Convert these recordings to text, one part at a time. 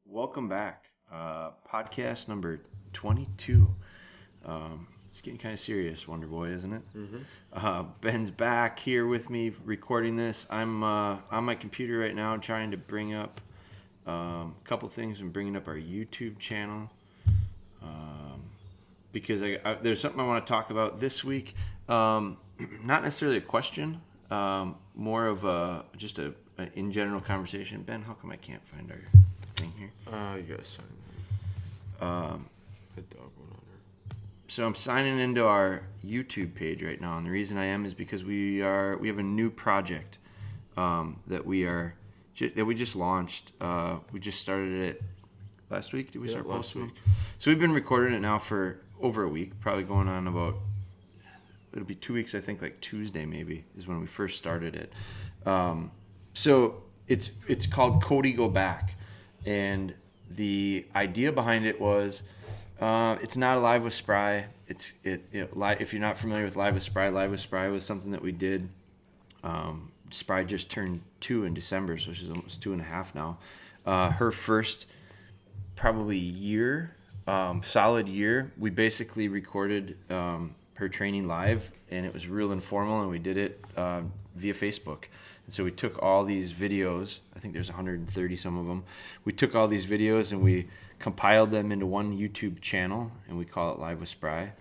Welcome back. Podcast number 22. It's getting kind of serious, Wonder Boy, isn't it? Mm-hmm. Ben's back here with me recording this. I'm on my computer right now trying to bring up a couple things and bringing up our YouTube channel because there's something I want to talk about this week. Not necessarily a question, more of just a in general conversation. Ben, how come I can't find our thing here? You gotta sign in. Hit DogBone on there. So I'm signing into our YouTube page right now, and the reason I am is because we have a new project that we just launched. We just started it last week. Did we start last posting? week. So we've been recording it now for over a week, probably going on about. It'll be 2 weeks, I think, like Tuesday maybe is when we first started it. So it's called Cody Go Back, and the idea behind it was it's not a Live with Spry. If you're not familiar with Live with Spry was something that we did. Spry just turned 2 in December, so she's almost 2.5 now. Her first probably year, solid year, we basically recorded her training live, and it was real informal, and we did it via Facebook. And so we took all these videos, I think there's 130 some of them. We took all these videos and we compiled them into one YouTube channel, and we call it Live with Spry.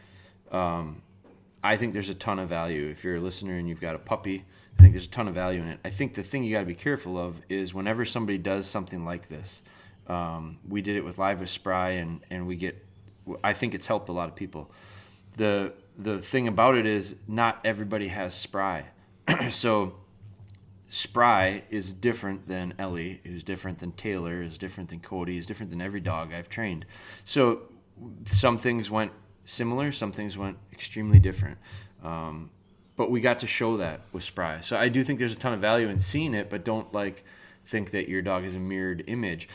I think there's a ton of value. If you're a listener and you've got a puppy, I think there's a ton of value in it. I think the thing you got to be careful of is whenever somebody does something like this, we did it with Live with Spry, and I think it's helped a lot of people. The thing about it is not everybody has Spry. So Spry is different than Ellie, is different than Taylor, is different than Cody, is different than every dog I've trained. So some things went similar, some things went extremely different. But we got to show that with Spry. So I do think there's a ton of value in seeing it, but don't think that your dog is a mirrored image.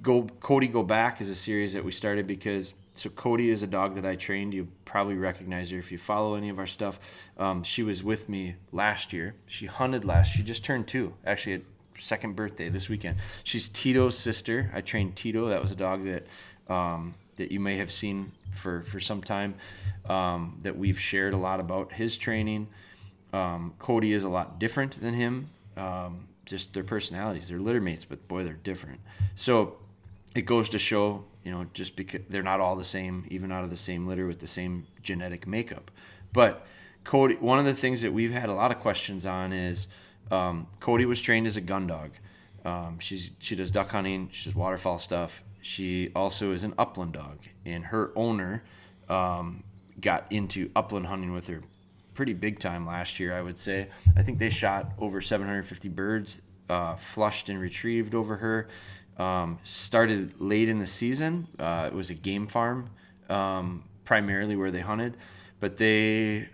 Cody Go Back is a series that we started because Cody is a dog that I trained. You probably recognize her if you follow any of our stuff. She was with me last year. She hunted she just turned 2, actually, at second birthday this weekend. She's Tito's sister. I trained Tito. That was a dog that you may have seen for some time, that we've shared a lot about his training. Cody is a lot different than him. Just their personalities. They're litter mates, but boy, they're different. So it goes to show, just because they're not all the same, even out of the same litter with the same genetic makeup. But Cody, one of the things that we've had a lot of questions on is Cody was trained as a gun dog. She does duck hunting. She does waterfowl stuff. She also is an upland dog, and her owner got into upland hunting with her pretty big time last year, I would say. I think they shot over 750 birds, flushed and retrieved over her. Started late in the season. It was a game farm, primarily where they hunted, but I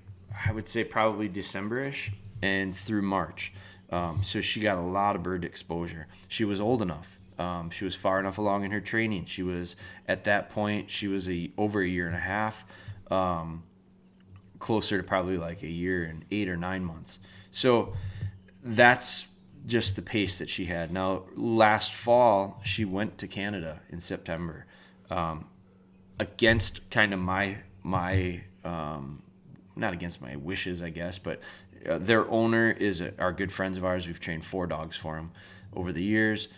would say probably December-ish and through March. So she got a lot of bird exposure. She was old enough. She was far enough along in her training. She was, at that point, over a year and a half, closer to probably like a year and 8 or 9 months. So that's just the pace that she had. Now, last fall, she went to Canada in September, against kind of my not against my wishes, I guess, but their owner are good friends of ours. We've trained 4 dogs for him over the years.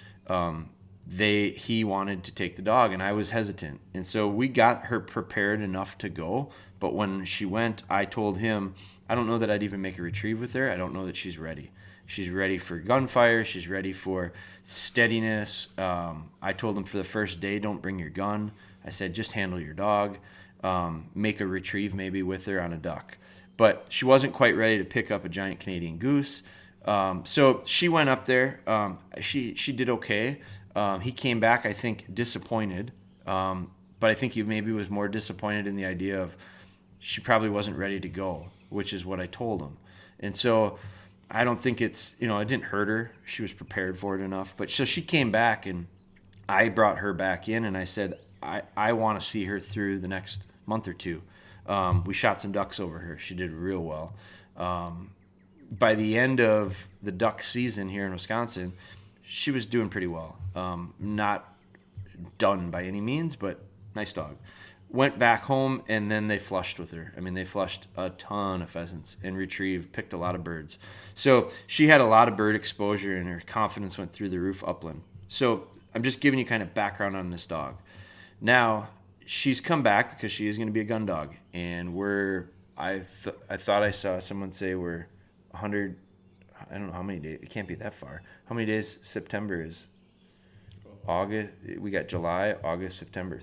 He wanted to take the dog, and I was hesitant. And so we got her prepared enough to go. But when she went, I told him, I don't know that I'd even make a retrieve with her. I don't know that she's ready. She's ready for gunfire. She's ready for steadiness. I told him for the first day, don't bring your gun. I said, just handle your dog. Make a retrieve maybe with her on a duck. But she wasn't quite ready to pick up a giant Canadian goose. So she went up there. She did okay. He came back, I think, disappointed. But I think he maybe was more disappointed in the idea of she probably wasn't ready to go, which is what I told him. And so I don't think it didn't hurt her. She was prepared for it enough. But so she came back, and I brought her back in, and I said, I want to see her through the next month or two. We shot some ducks over her. She did real well. By the end of the duck season here in Wisconsin, she was doing pretty well. Not done by any means, but nice dog. Went back home, and then they flushed with her. I mean, they flushed a ton of pheasants and picked a lot of birds. So she had a lot of bird exposure, and her confidence went through the roof upland. So I'm just giving you kind of background on this dog. Now, she's come back because she is going to be a gun dog, and I thought I saw someone say we're 100. I don't know how many days. It can't be that far. How many days? September is August. We got July, August, September.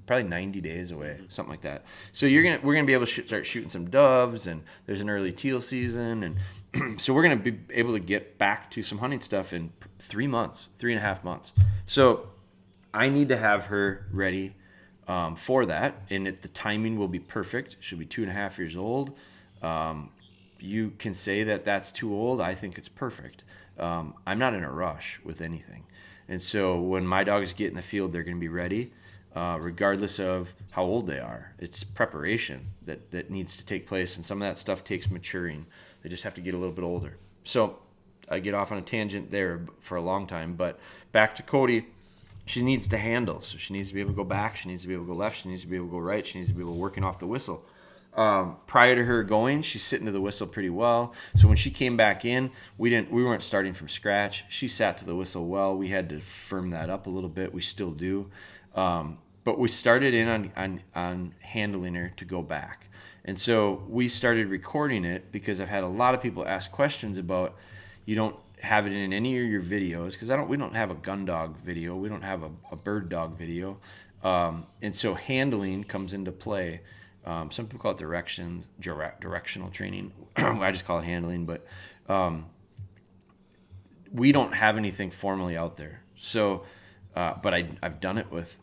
Probably 90 days away, something like that. So we're gonna be able to start shooting some doves, and there's an early teal season, and so we're gonna be able to get back to some hunting stuff in 3.5 months. So I need to have her ready for that, and the timing will be perfect. She'll be 2.5 years old. You can say that that's too old. I think it's perfect. I'm not in a rush with anything, and so when my dogs get in the field, they're gonna be ready. Regardless of how old they are. It's preparation that needs to take place, and some of that stuff takes maturing. They just have to get a little bit older. So I get off on a tangent there for a long time, but back to Cody. She needs to handle, so she needs to be able to go back, she needs to be able to go left, she needs to be able to go right, she needs to be able to working off the whistle. Prior to her going, she's sitting to the whistle pretty well. So when she came back in, we weren't starting from scratch. She sat to the whistle well. We had to firm that up a little bit. We still do. But we started in on handling her to go back. And so we started recording it because I've had a lot of people ask questions about, you don't have it in any of your videos, because we don't have a gun dog video. We don't have a bird dog video. And so handling comes into play. Some people call it directional training. I just call it handling, but we don't have anything formally out there. So, but I've done it with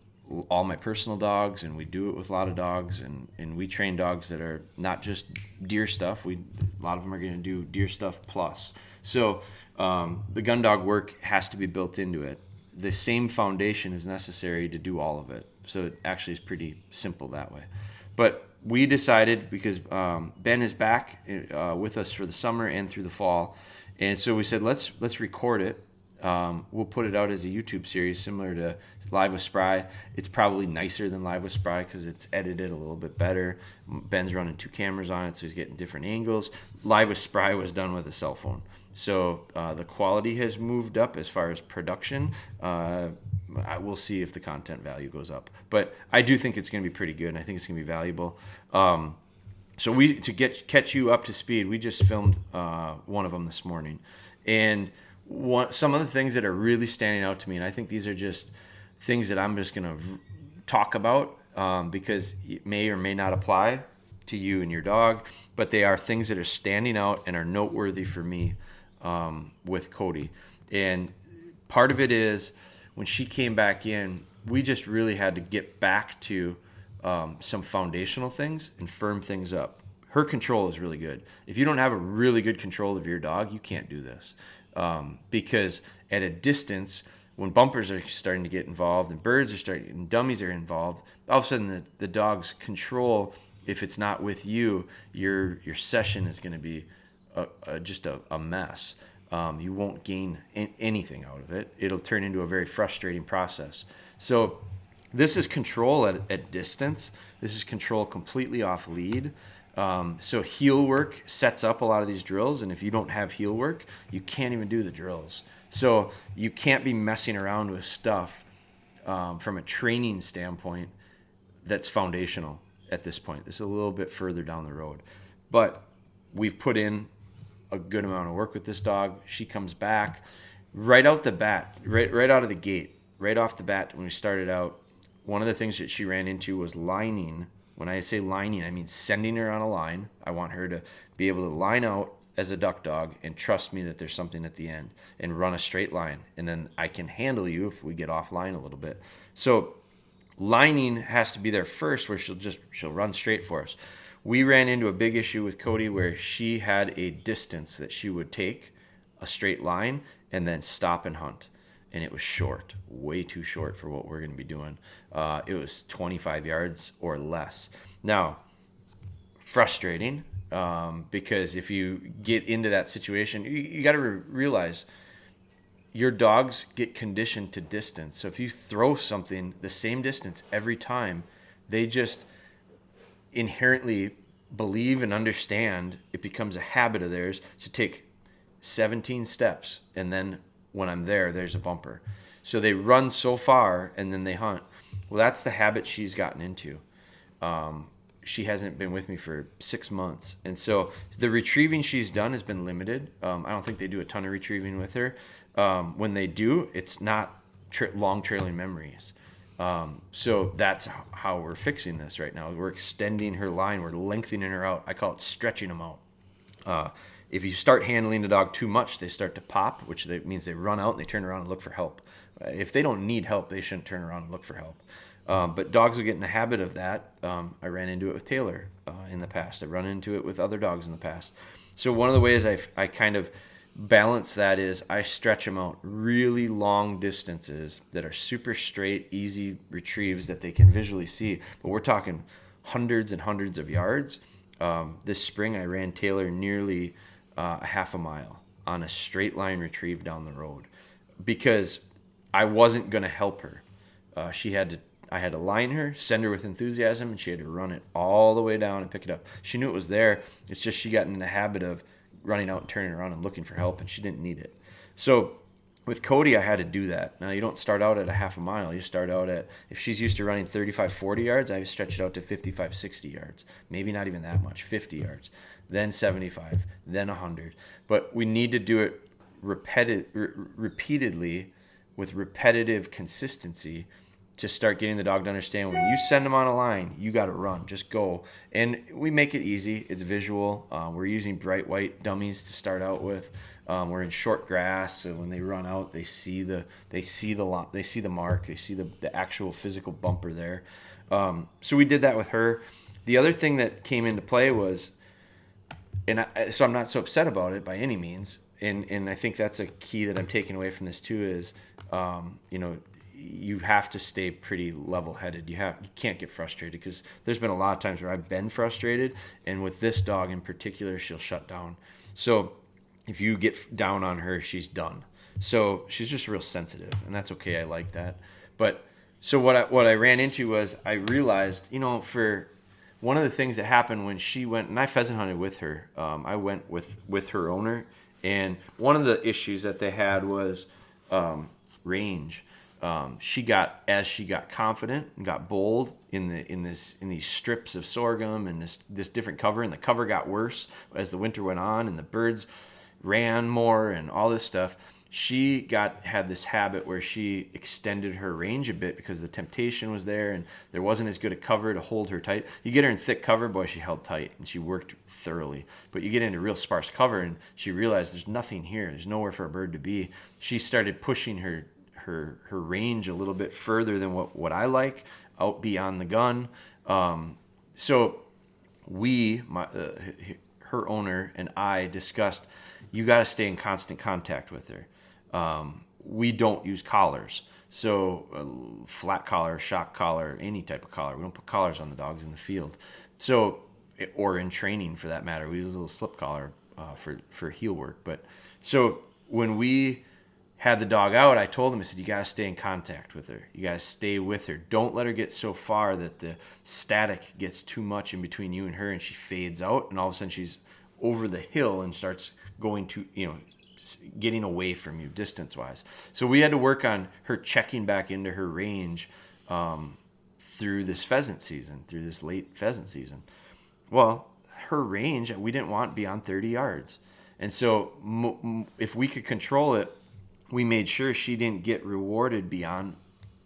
all my personal dogs, and we do it with a lot of dogs, and we train dogs that are not just deer stuff. A lot of them are going to do deer stuff plus. So the gun dog work has to be built into it. The same foundation is necessary to do all of it. So it actually is pretty simple that way. But we decided, because Ben is back with us for the summer and through the fall, and so we said let's record it. We'll put it out as a YouTube series similar to Live with Spry. It's probably nicer than Live with Spry because it's edited a little bit better. Ben's running 2 cameras on it, so he's getting different angles. Live with Spry was done with a cell phone. So the quality has moved up as far as production. We'll see if the content value goes up. But I do think it's going to be pretty good, and I think it's going to be valuable. So catch you up to speed, we just filmed one of them this morning. And some of the things that are really standing out to me, and I think these are just things that I'm just going to talk about because it may or may not apply to you and your dog, but they are things that are standing out and are noteworthy for me with Cody. And part of it is when she came back in, we just really had to get back to some foundational things and firm things up. Her control is really good. If you don't have a really good control of your dog, you can't do this. Because at a distance, when bumpers are starting to get involved and birds are starting and dummies are involved, all of a sudden the dog's control, if it's not with you, your session is going to be just a mess. You won't gain anything out of it. It'll turn into a very frustrating process. So this is control at distance. This is control completely off lead. So heel work sets up a lot of these drills, and if you don't have heel work, you can't even do the drills. So you can't be messing around with stuff from a training standpoint that's foundational at this point. This is a little bit further down the road. But we've put in a good amount of work with this dog. She comes back right out the bat, right out of the gate, right off the bat when we started out. One of the things that she ran into was lining. When I say lining, I mean sending her on a line. I want her to be able to line out as a duck dog and trust me that there's something at the end and run a straight line. And then I can handle you if we get offline a little bit. So lining has to be there first, where she'll run straight for us. We ran into a big issue with Cody where she had a distance that she would take a straight line and then stop and hunt. And it was short, way too short for what we're going to be doing. It was 25 yards or less. Now, frustrating because if you get into that situation, you got to realize your dogs get conditioned to distance. So if you throw something the same distance every time, they just inherently believe and understand. It becomes a habit of theirs to take 17 steps, and then when I'm there, there's a bumper. So they run so far and then they hunt. Well, that's the habit she's gotten into. She hasn't been with me for 6 months. And so the retrieving she's done has been limited. I don't think they do a ton of retrieving with her. When they do, it's not long trailing memories. So that's how we're fixing this right now. We're extending her line. We're lengthening her out. I call it stretching them out. If you start handling the dog too much, they start to pop, which means they run out and they turn around and look for help. If they don't need help, they shouldn't turn around and look for help. But dogs will get in the habit of that. I ran into it with Taylor in the past. I run into it with other dogs in the past. So one of the ways I kind of balance that is I stretch them out really long distances that are super straight, easy retrieves that they can visually see. But we're talking hundreds and hundreds of yards. This spring I ran Taylor nearly a half a mile on a straight line retrieve down the road because I wasn't going to help her. I had to line her, send her with enthusiasm, and she had to run it all the way down and pick it up. She knew it was there. It's just she got in the habit of running out and turning around and looking for help, and she didn't need it. So with Cody, I had to do that. Now, you don't start out at a half a mile. You start out at, if she's used to running 35, 40 yards, I stretch it out to 55, 60 yards. Maybe not even that much, 50 yards. Then 75, then 100. But we need to do it repeatedly with repetitive consistency to start getting the dog to understand when you send them on a line, you got to run, just go. And we make it easy. It's visual. We're using bright white dummies to start out with. We're in short grass, so when they run out, they see the mark, they see the actual physical bumper there. So we did that with her. The other thing that came into play was, so I'm not so upset about it by any means, and I think that's a key that I'm taking away from this too is, you have to stay pretty level-headed. You can't get frustrated because there's been a lot of times where I've been frustrated, and with this dog in particular, she'll shut down. So if you get down on her, she's done. So she's just real sensitive, and that's okay. I like that. But so what I ran into was I realized, for one of the things that happened when she went, and I pheasant hunted with her. I went with her owner, and one of the issues that they had was range. She got confident and got bold in these strips of sorghum and this different cover, and the cover got worse as the winter went on, and the birds ran more and all this stuff. She had this habit where she extended her range a bit because the temptation was there and there wasn't as good a cover to hold her tight. You get her in thick cover, boy, she held tight and she worked thoroughly. But you get into real sparse cover and she realized there's nothing here. There's nowhere for a bird to be. She started pushing her range a little bit further than what I like, out beyond the gun. So her owner and I discussed, you got to stay in constant contact with her. We don't use collars. So flat collar, shock collar, any type of collar. We don't put collars on the dogs in the field. So, or in training for that matter. We use a little slip collar for heel work. But so when we had the dog out, I told him, I said, you got to stay in contact with her. You got to stay with her. Don't let her get so far that the static gets too much in between you and her and she fades out. And all of a sudden she's over the hill and starts going to, getting away from you distance-wise. So we had to work on her checking back into her range through this late pheasant season. Well, her range, we didn't want beyond 30 yards. And so if we could control it, we made sure she didn't get rewarded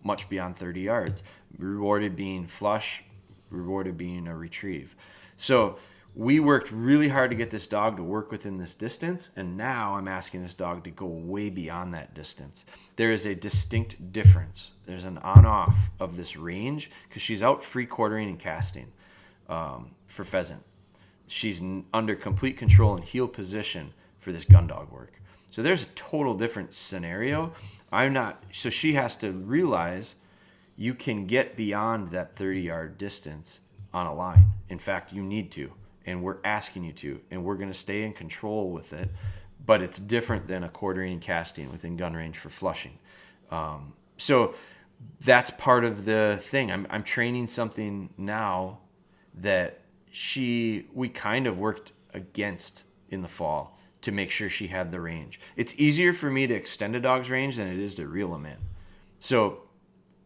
much beyond 30 yards. Rewarded being flush, rewarded being a retrieve. So we worked really hard to get this dog to work within this distance, and now I'm asking this dog to go way beyond that distance. There is a distinct difference. There's an on-off of this range because she's out free quartering and casting for pheasant. She's under complete control and heel position for this gun dog work. So there's a total different scenario. So she has to realize you can get beyond that 30-yard distance on a line. In fact, you need to. And we're asking you to, and we're going to stay in control with it. but it's different than a quartering casting within gun range for flushing. So that's part of the thing. I'm training something now that we kind of worked against in the fall to make sure she had the range. It's easier for me to extend a dog's range than it is to reel them in. So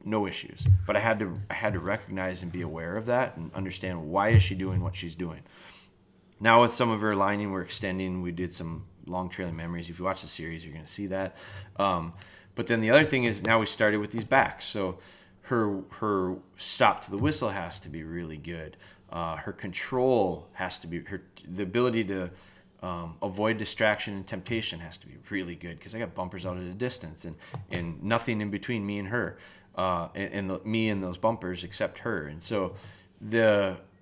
no issues. But I had to recognize and be aware of that and understand why is she doing what she's doing. Now with some of her lining, we're extending. We did some long trailing memories. If you watch the series, you're going to see that. But then the other thing is now we started with these backs. So her stop to the whistle has to be really good. Her control has to be, the ability to avoid distraction and temptation has to be really good, because I got bumpers out at a distance and nothing in between me and her, me and those bumpers except her. And so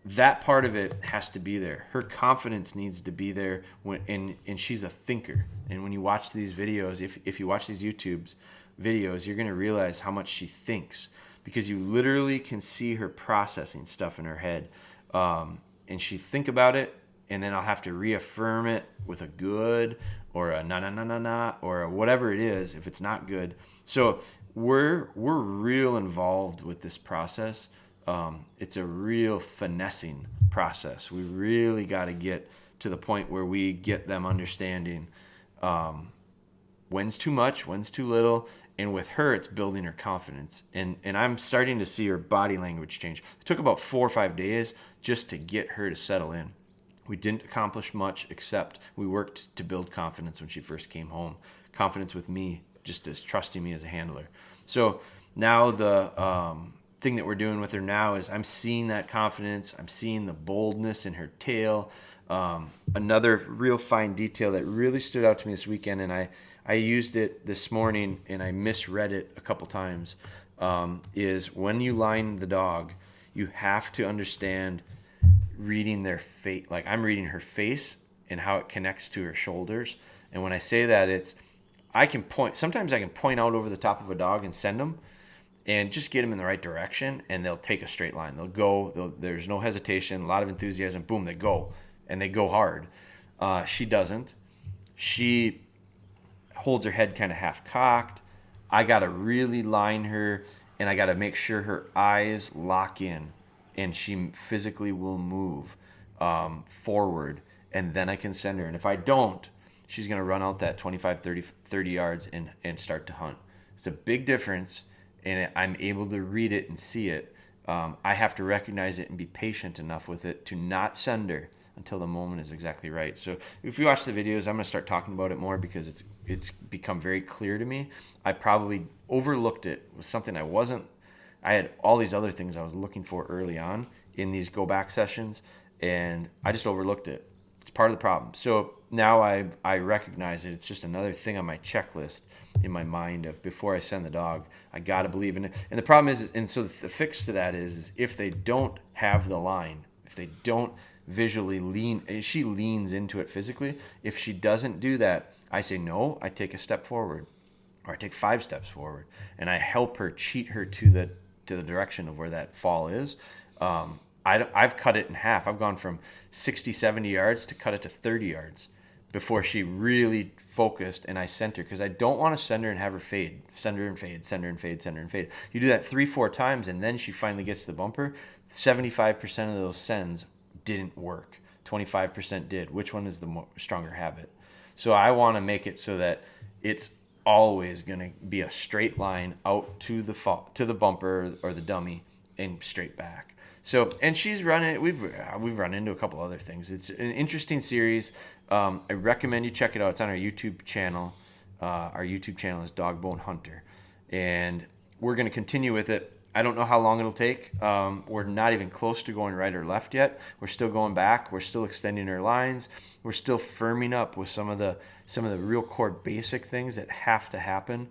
that part of it has to be there. Her confidence needs to be there and she's a thinker. And when you watch these videos, if you watch these YouTube videos, you're going to realize how much she thinks, because you literally can see her processing stuff in her head. And she think about it, and then I'll have to reaffirm it with a good or a na or a whatever it is if it's not good. So we're real involved with this process. It's a real finessing process. We really got to get to the point where we get them understanding when's too much, when's too little. And with her, it's building her confidence. And I'm starting to see her body language change. It took about 4 or 5 days just to get her to settle in. We didn't accomplish much, except we worked to build confidence when she first came home. Confidence with me, just as trusting me as a handler. So now the thing that we're doing with her now is I'm seeing that confidence. I'm seeing the boldness in her tail. Another real fine detail that really stood out to me this weekend, and I used it this morning and I misread it a couple times, is when you line the dog, you have to understand reading their face. Like I'm reading her face and how it connects to her shoulders. And when I say that, sometimes I can point out over the top of a dog and send them and just get them in the right direction, and they'll take a straight line. They'll go, there's no hesitation, a lot of enthusiasm, boom, they go, and they go hard. She doesn't. She holds her head kind of half cocked. I got to really line her, and I got to make sure her eyes lock in and she physically will move forward, and then I can send her. And if I don't, she's going to run out that 25, 30 yards and start to hunt. It's a big difference, and I'm able to read it and see it. I have to recognize it and be patient enough with it to not send her until the moment is exactly right. So if you watch the videos, I'm going to start talking about it more because it's become very clear to me. I probably overlooked it. It was something I had all these other things I was looking for early on in these go back sessions, and I just overlooked it. It's part of the problem. So now I recognize it. It's just another thing on my checklist in my mind of before I send the dog, I got to believe in it. And the problem is, and so the fix to that is if they don't have the line, if they don't visually lean, she leans into it physically. If she doesn't do that, I say no, I take a step forward, or I take 5 steps forward, and I help her cheat her to the direction of where that fall is. I've cut it in half. I've gone from 60, 70 yards to cut it to 30 yards before she really focused, and I sent her, because I don't want to send her and have her fade. Send her and fade, send her and fade, send her and fade. You do that 3-4 times, and then she finally gets to the bumper. 75% of those sends didn't work. 25% did. Which one is the stronger habit? So I want to make it so that it's always going to be a straight line out to the bumper or the dummy and straight back. So, and she's running. We've run into a couple other things. It's an interesting series. I recommend you check it out. It's on our YouTube channel. Our YouTube channel is DogBone Hunter, and we're going to continue with it. I don't know how long it'll take. We're not even close to going right or left yet. We're still going back. We're still extending our lines. We're still firming up with some of the real core basic things that have to happen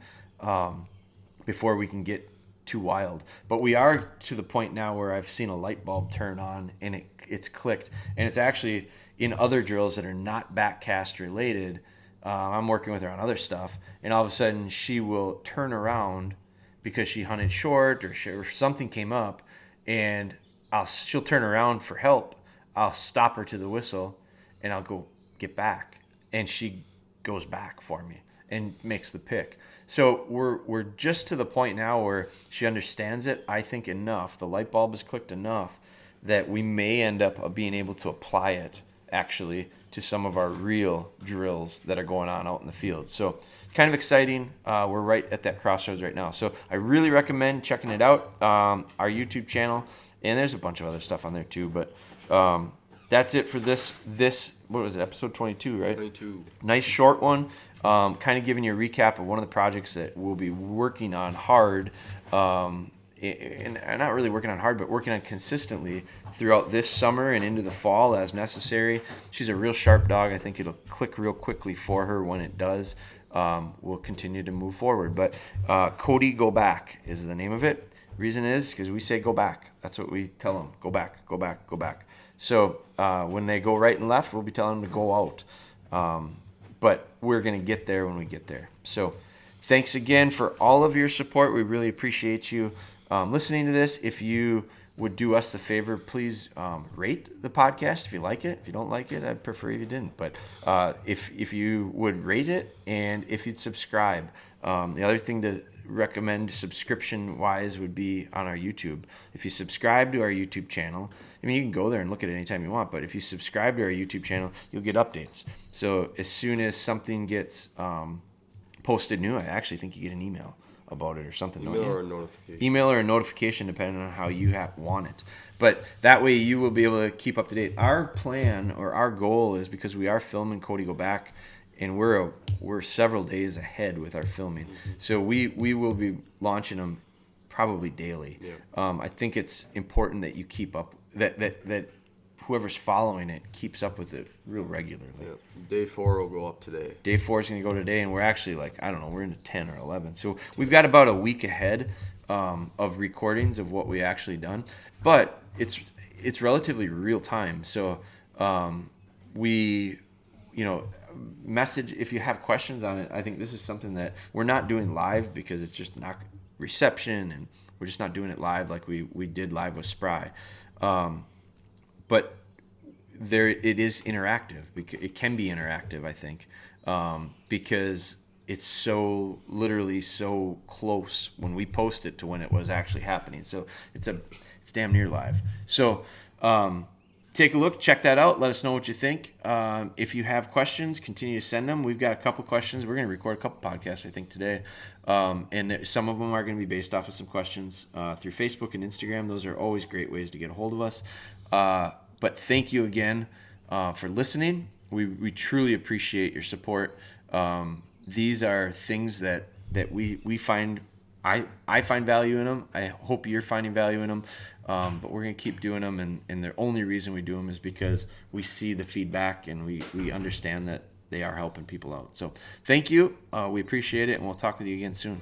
before we can get too wild. But we are to the point now where I've seen a light bulb turn on, and it's clicked. And it's actually in other drills that are not backcast related. I'm working with her on other stuff, and all of a sudden she will turn around because she hunted short or something came up, and she'll turn around for help. I'll stop her to the whistle, and I'll go get back, and she goes back for me and makes the pick. So we're just to the point now where she understands it, I think, enough. The light bulb has clicked enough that we may end up being able to apply it actually to some of our real drills that are going on out in the field. So kind of exciting. We're right at that crossroads right now. So I really recommend checking it out. Our YouTube channel, and there's a bunch of other stuff on there too. But that's it for this. What was it? Episode 22, right? 22. Nice short one. Kind of giving you a recap of one of the projects that we'll be working on hard. And not really working on hard, but working on consistently throughout this summer and into the fall as necessary. She's a real sharp dog. I think it'll click real quickly for her when it does. We'll continue to move forward. But Cody Go Back is the name of it. Reason is because we say go back. That's what we tell them. Go back, go back, go back. So when they go right and left, we'll be telling them to go out. But we're going to get there when we get there. So thanks again for all of your support. We really appreciate you listening to this. If you would do us the favor, please rate the podcast if you like it. If you don't like it, I'd prefer if you didn't. But if you would rate it, and if you'd subscribe. The other thing to recommend subscription-wise would be on our YouTube. If you subscribe to our YouTube channel, I mean, you can go there and look at it anytime you want, but if you subscribe to our YouTube channel, you'll get updates. So as soon as something gets posted new, I actually think you get an email about it or something. Email or a notification. Email or a notification, depending on how you want it. But that way you will be able to keep up to date. Our plan or our goal is, because we are filming Cody Go Back, and we're several days ahead with our filming. Mm-hmm. So we will be launching them probably daily. Yeah. I think it's important that you keep up, that whoever's following it keeps up with it real regularly. Yeah. Day 4 will go up today. Day 4 is going to go today, and we're actually we're into 10 or 11. So we've got about a week ahead of recordings of what we actually done. But it's relatively real time. So message if you have questions on it. I think this is something that we're not doing live because it's just not reception, and we're just not doing it live like we did live with Spry. But it is interactive. It can be interactive, I think, because it's so literally so close when we post it to when it was actually happening. So it's damn near live. So take a look, check that out. Let us know what you think. If you have questions, continue to send them. We've got a couple questions. We're going to record a couple podcasts, I think, today. And some of them are going to be based off of some questions through Facebook and Instagram. Those are always great ways to get a hold of us. But thank you again for listening. We truly appreciate your support. These are things that we find, I find value in them. I hope you're finding value in them. But we're going to keep doing them. And the only reason we do them is because we see the feedback, and we understand that they are helping people out. So thank you. We appreciate it, and we'll talk with you again soon.